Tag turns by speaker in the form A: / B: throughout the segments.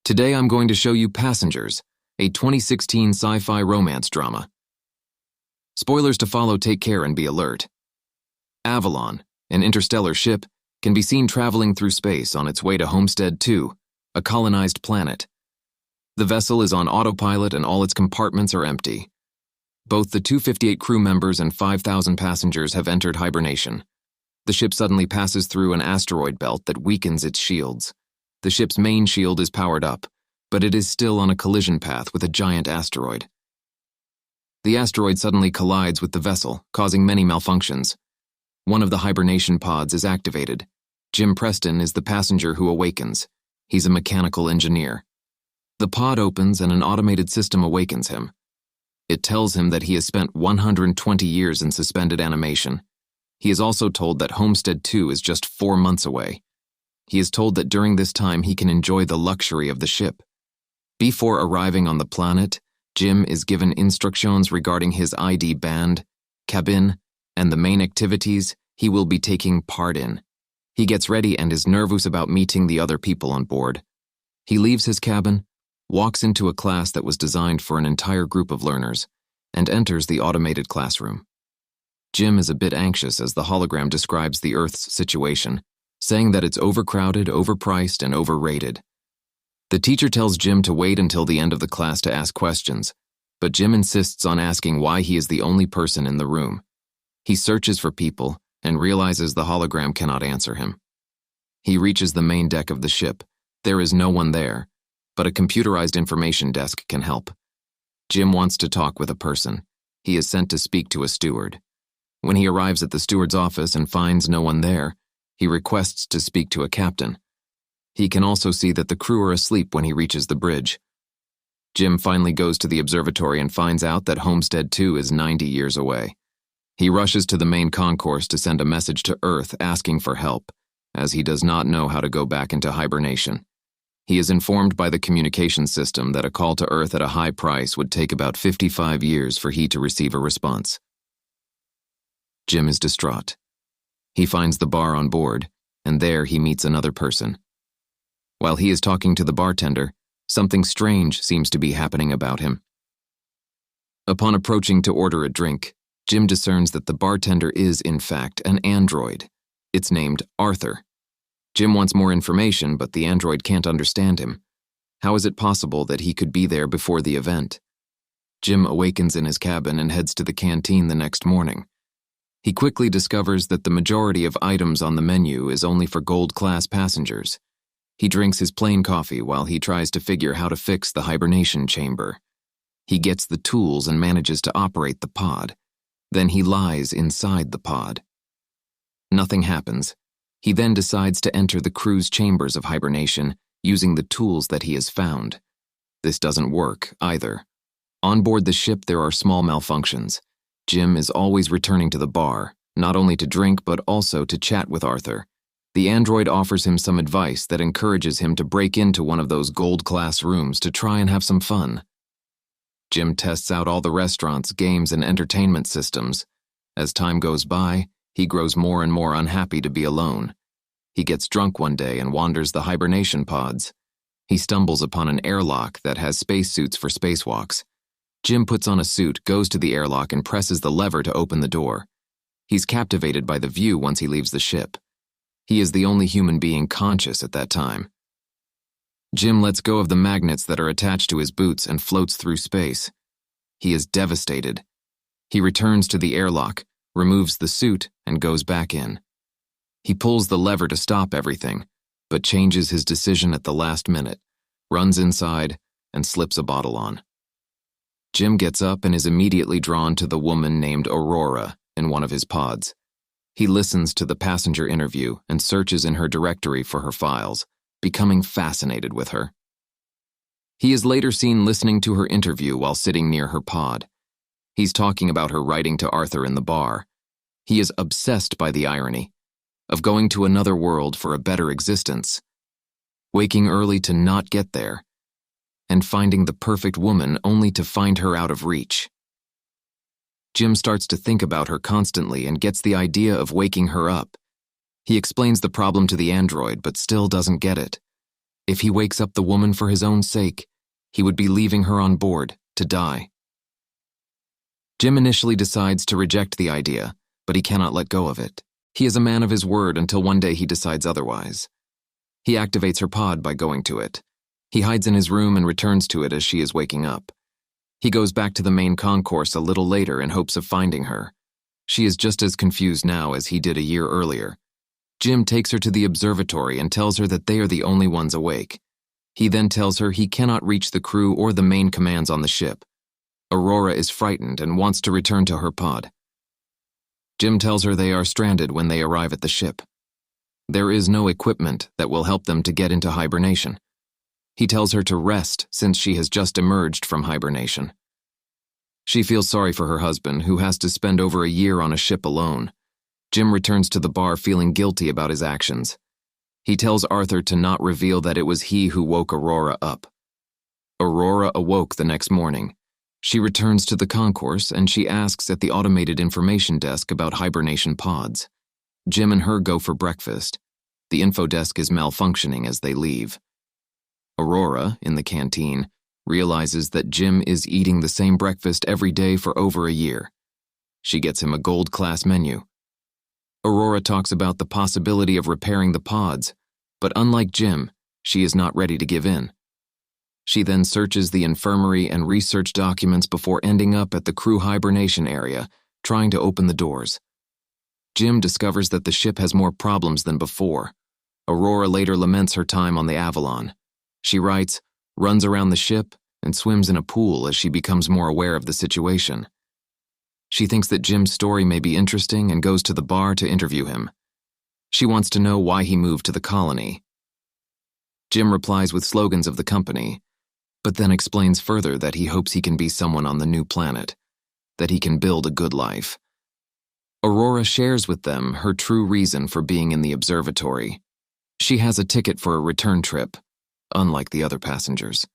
A: Today I'm going to show you Passengers, a 2016 sci-fi romance drama. Spoilers to follow, take care and be alert. Avalon, an interstellar ship, can be seen traveling through space on its way to Homestead 2, a colonized planet. The vessel is on autopilot and all its compartments are empty. Both the 258 crew members and 5,000 passengers have entered hibernation. The ship suddenly passes through an asteroid belt that weakens its shields. The ship's main shield is powered up, but it is still on a collision path with a giant asteroid. The asteroid suddenly collides with the vessel, causing many malfunctions. One of the hibernation pods is activated. Jim Preston is the passenger who awakens. He's a mechanical engineer. The pod opens and an automated system awakens him. It tells him that he has spent 120 years in suspended animation. He is also told that Homestead 2 is just 4 months away. He is told that during this time he can enjoy the luxury of the ship. Before arriving on the planet, Jim is given instructions regarding his ID band, cabin, and the main activities he will be taking part in. He gets ready and is nervous about meeting the other people on board. He leaves his cabin, walks into a class that was designed for an entire group of learners, and enters the automated classroom. Jim is a bit anxious as the hologram describes the Earth's situation, saying that it's overcrowded, overpriced, and overrated. The teacher tells Jim to wait until the end of the class to ask questions, but Jim insists on asking why he is the only person in the room. He searches for people and realizes the hologram cannot answer him. He reaches the main deck of the ship. There is no one there, but a computerized information desk can help. Jim wants to talk with a person. He is sent to speak to a steward. When he arrives at the steward's office and finds no one there, he requests to speak to a captain. He can also see that the crew are asleep when he reaches the bridge. Jim finally goes to the observatory and finds out that Homestead 2 is 90 years away. He rushes to the main concourse to send a message to Earth asking for help, as he does not know how to go back into hibernation. He is informed by the communication system that a call to Earth at a high price would take about 55 years for he to receive a response. Jim is distraught. He finds the bar on board, and there he meets another person. While he is talking to the bartender, something strange seems to be happening about him. Upon approaching to order a drink, Jim discerns that the bartender is, in fact, an android. It's named Arthur. Jim wants more information, but the android can't understand him. How is it possible that he could be there before the event? Jim awakens in his cabin and heads to the canteen the next morning. He quickly discovers that the majority of items on the menu is only for gold-class passengers. He drinks his plain coffee while he tries to figure how to fix the hibernation chamber. He gets the tools and manages to operate the pod. Then he lies inside the pod. Nothing happens. He then decides to enter the crew's chambers of hibernation using the tools that he has found. This doesn't work either. On board the ship there are small malfunctions. Jim is always returning to the bar, not only to drink but also to chat with Arthur. The android offers him some advice that encourages him to break into one of those gold-class rooms to try and have some fun. Jim tests out all the restaurants, games, and entertainment systems. As time goes by, he grows more and more unhappy to be alone. He gets drunk one day and wanders the hibernation pods. He stumbles upon an airlock that has spacesuits for spacewalks. Jim puts on a suit, goes to the airlock, and presses the lever to open the door. He's captivated by the view once he leaves the ship. He is the only human being conscious at that time. Jim lets go of the magnets that are attached to his boots and floats through space. He is devastated. He returns to the airlock, removes the suit, and goes back in. He pulls the lever to stop everything, but changes his decision at the last minute, runs inside, and slips a bottle on. Jim gets up and is immediately drawn to the woman named Aurora in one of his pods. He listens to the passenger interview and searches in her directory for her files, becoming fascinated with her. He is later seen listening to her interview while sitting near her pod. He's talking about her writing to Arthur in the bar. He is obsessed by the irony of going to another world for a better existence, waking early to not get there, and finding the perfect woman only to find her out of reach. Jim starts to think about her constantly and gets the idea of waking her up. He explains the problem to the android but still doesn't get it. If he wakes up the woman for his own sake, he would be leaving her on board to die. Jim initially decides to reject the idea, but he cannot let go of it. He is a man of his word until one day he decides otherwise. He activates her pod by going to it. He hides in his room and returns to it as she is waking up. He goes back to the main concourse a little later in hopes of finding her. She is just as confused now as he did a year earlier. Jim takes her to the observatory and tells her that they are the only ones awake. He then tells her he cannot reach the crew or the main commands on the ship. Aurora is frightened and wants to return to her pod. Jim tells her they are stranded when they arrive at the ship. There is no equipment that will help them to get into hibernation. He tells her to rest since she has just emerged from hibernation. She feels sorry for her husband, who has to spend over a year on a ship alone. Jim returns to the bar feeling guilty about his actions. He tells Arthur to not reveal that it was he who woke Aurora up. Aurora awoke the next morning. She returns to the concourse and she asks at the automated information desk about hibernation pods. Jim and her go for breakfast. The info desk is malfunctioning as they leave. Aurora, in the canteen, realizes that Jim is eating the same breakfast every day for over a year. She gets him a gold-class menu. Aurora talks about the possibility of repairing the pods, but unlike Jim, she is not ready to give in. She then searches the infirmary and research documents before ending up at the crew hibernation area, trying to open the doors. Jim discovers that the ship has more problems than before. Aurora later laments her time on the Avalon. She writes, runs around the ship, and swims in a pool as she becomes more aware of the situation. She thinks that Jim's story may be interesting and goes to the bar to interview him. She wants to know why he moved to the colony. Jim replies with slogans of the company, but then explains further that he hopes he can be someone on the new planet, that he can build a good life. Aurora shares with them her true reason for being in the observatory. She has a ticket for a return trip, unlike the other passengers.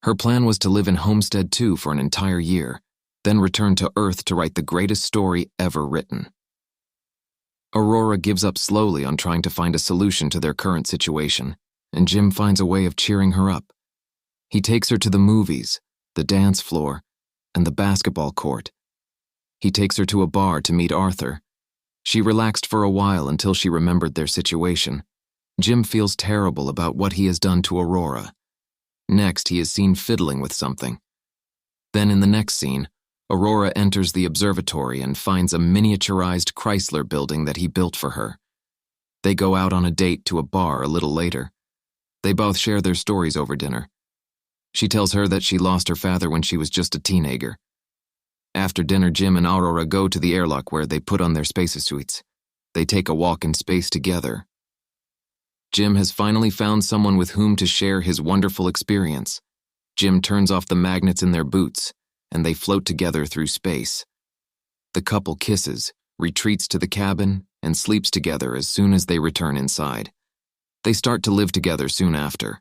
A: Her plan was to live in Homestead 2 for an entire year, then return to Earth to write the greatest story ever written. Aurora gives up slowly on trying to find a solution to their current situation, and Jim finds a way of cheering her up. He takes her to the movies, the dance floor, and the basketball court. He takes her to a bar to meet Arthur. She relaxed for a while until she remembered their situation. Jim feels terrible about what he has done to Aurora. Next, he is seen fiddling with something. Then in the next scene, Aurora enters the observatory and finds a miniaturized Chrysler building that he built for her. They go out on a date to a bar a little later. They both share their stories over dinner. She tells her that she lost her father when she was just a teenager. After dinner, Jim and Aurora go to the airlock where they put on their spacesuits. They take a walk in space together. Jim has finally found someone with whom to share his wonderful experience. Jim turns off the magnets in their boots, and they float together through space. The couple kisses, retreats to the cabin, and sleeps together as soon as they return inside. They start to live together soon after.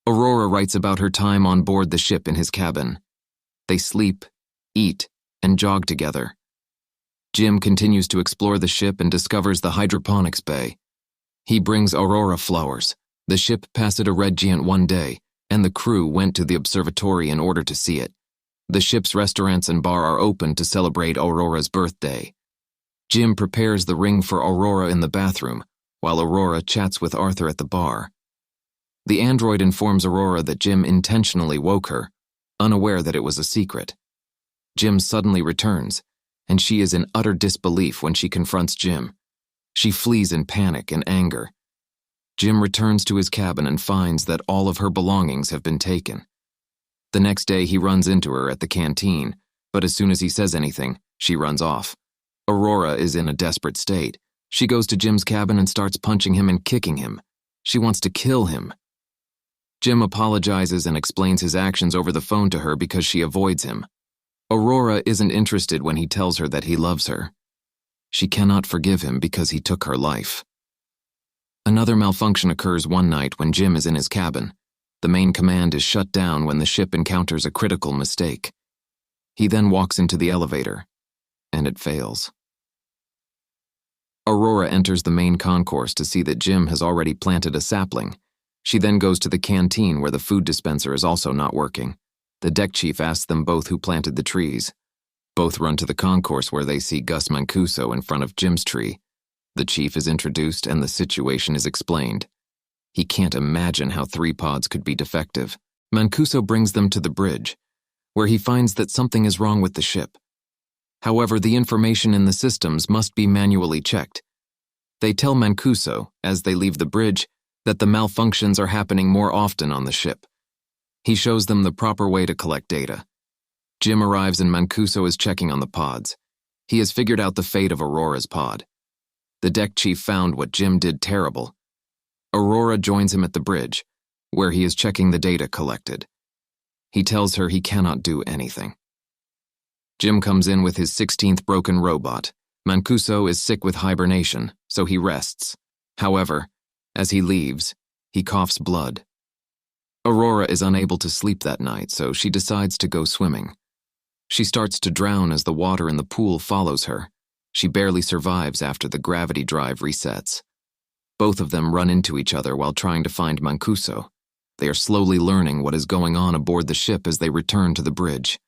A: Aurora writes about her time on board the ship in his cabin. They sleep, eat, and jog together. Jim continues to explore the ship and discovers the hydroponics bay. He brings Aurora flowers. The ship passed a red giant one day, and the crew went to the observatory in order to see it. The ship's restaurants and bar are open to celebrate Aurora's birthday. Jim prepares the ring for Aurora in the bathroom, while Aurora chats with Arthur at the bar. The android informs Aurora that Jim intentionally woke her, unaware that it was a secret. Jim suddenly returns, and she is in utter disbelief when she confronts Jim. She flees in panic and anger. Jim returns to his cabin and finds that all of her belongings have been taken. The next day he runs into her at the canteen, but as soon as he says anything, she runs off. Aurora is in a desperate state. She goes to Jim's cabin and starts punching him and kicking him. She wants to kill him. Jim apologizes and explains his actions over the phone to her because she avoids him. Aurora isn't interested when he tells her that he loves her. She cannot forgive him because he took her life. Another malfunction occurs one night when Jim is in his cabin. The main command is shut down when the ship encounters a critical mistake. He then walks into the elevator, and it fails. Aurora enters the main concourse to see that Jim has already planted a sapling, She then goes to the canteen where the food dispenser is also not working. The deck chief asks them both who planted the trees. Both run to the concourse where they see Gus Mancuso in front of Jim's tree. The chief is introduced and the situation is explained. He can't imagine how 3 pods could be defective. Mancuso brings them to the bridge, where he finds that something is wrong with the ship. However, the information in the systems must be manually checked. They tell Mancuso, as they leave the bridge, that the malfunctions are happening more often on the ship. He shows them the proper way to collect data. Jim arrives and Mancuso is checking on the pods. He has figured out the fate of Aurora's pod. The deck chief found what Jim did terrible. Aurora joins him at the bridge, where he is checking the data collected. He tells her he cannot do anything. Jim comes in with his 16th broken robot. Mancuso is sick with hibernation, so he rests. However, as he leaves, he coughs blood. Aurora is unable to sleep that night, so she decides to go swimming. She starts to drown as the water in the pool follows her. She barely survives after the gravity drive resets. Both of them run into each other while trying to find Mancuso. They are slowly learning what is going on aboard the ship as they return to the bridge.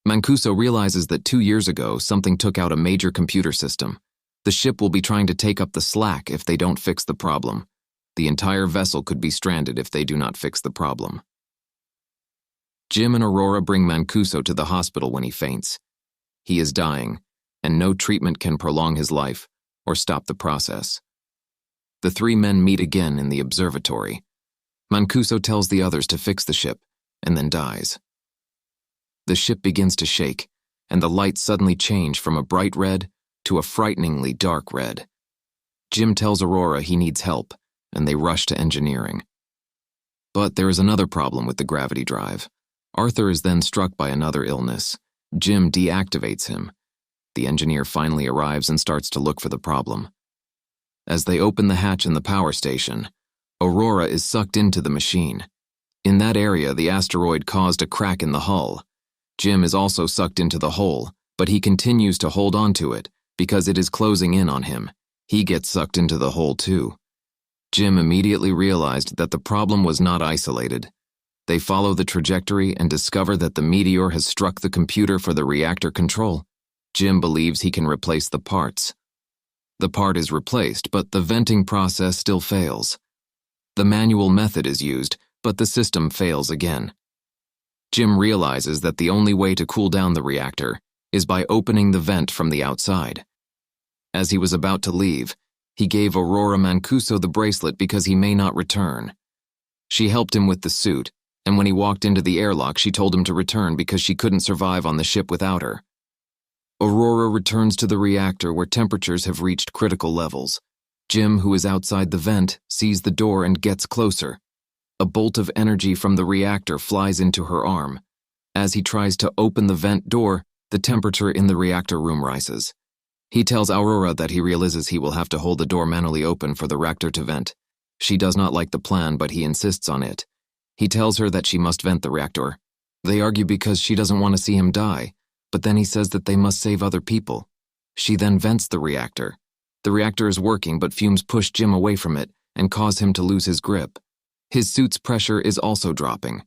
A: Mancuso realizes that 2 years ago something took out a major computer system. The ship will be trying to take up the slack if they don't fix the problem. The entire vessel could be stranded if they do not fix the problem. Jim and Aurora bring Mancuso to the hospital when he faints. He is dying, and no treatment can prolong his life or stop the process. The 3 men meet again in the observatory. Mancuso tells the others to fix the ship, and then dies. The ship begins to shake, and the lights suddenly change from a bright red to a frighteningly dark red. Jim tells Aurora he needs help, and they rush to engineering. But there is another problem with the gravity drive. Arthur is then struck by another illness. Jim deactivates him. The engineer finally arrives and starts to look for the problem. As they open the hatch in the power station, Aurora is sucked into the machine. In that area, the asteroid caused a crack in the hull. Jim is also sucked into the hole, but he continues to hold on to it because it is closing in on him. He gets sucked into the hole too. Jim immediately realized that the problem was not isolated. They follow the trajectory and discover that the meteor has struck the computer for the reactor control. Jim believes he can replace the parts. The part is replaced, but the venting process still fails. The manual method is used, but the system fails again. Jim realizes that the only way to cool down the reactor is by opening the vent from the outside. As he was about to leave, he gave Aurora Mancuso the bracelet because he may not return. She helped him with the suit, and when he walked into the airlock, she told him to return because she couldn't survive on the ship without her. Aurora returns to the reactor where temperatures have reached critical levels. Jim, who is outside the vent, sees the door and gets closer. A bolt of energy from the reactor flies into her arm. As he tries to open the vent door, the temperature in the reactor room rises. He tells Aurora that he realizes he will have to hold the door manually open for the reactor to vent. She does not like the plan, but he insists on it. He tells her that she must vent the reactor. They argue because she doesn't want to see him die, but then he says that they must save other people. She then vents the reactor. The reactor is working, but fumes push Jim away from it and cause him to lose his grip. His suit's pressure is also dropping.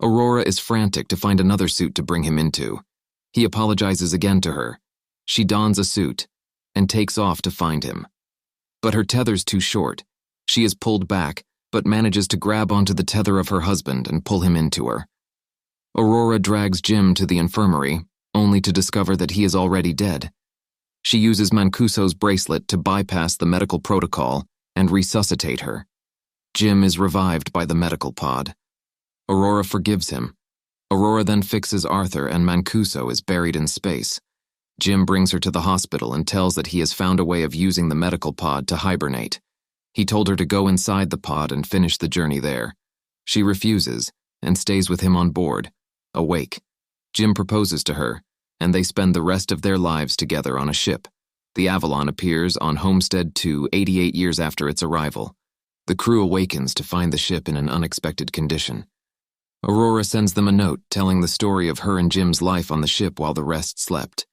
A: Aurora is frantic to find another suit to bring him into. He apologizes again to her. She dons a suit and takes off to find him. But her tether's too short. She is pulled back, but manages to grab onto the tether of her husband and pull him into her. Aurora drags Jim to the infirmary, only to discover that he is already dead. She uses Mancuso's bracelet to bypass the medical protocol and resuscitate her. Jim is revived by the medical pod. Aurora forgives him. Aurora then fixes Arthur and Mancuso is buried in space. Jim brings her to the hospital and tells that he has found a way of using the medical pod to hibernate. He told her to go inside the pod and finish the journey there. She refuses and stays with him on board, awake. Jim proposes to her, and they spend the rest of their lives together on a ship. The Avalon appears on Homestead 2 88 years after its arrival. The crew awakens to find the ship in an unexpected condition. Aurora sends them a note telling the story of her and Jim's life on the ship while the rest slept.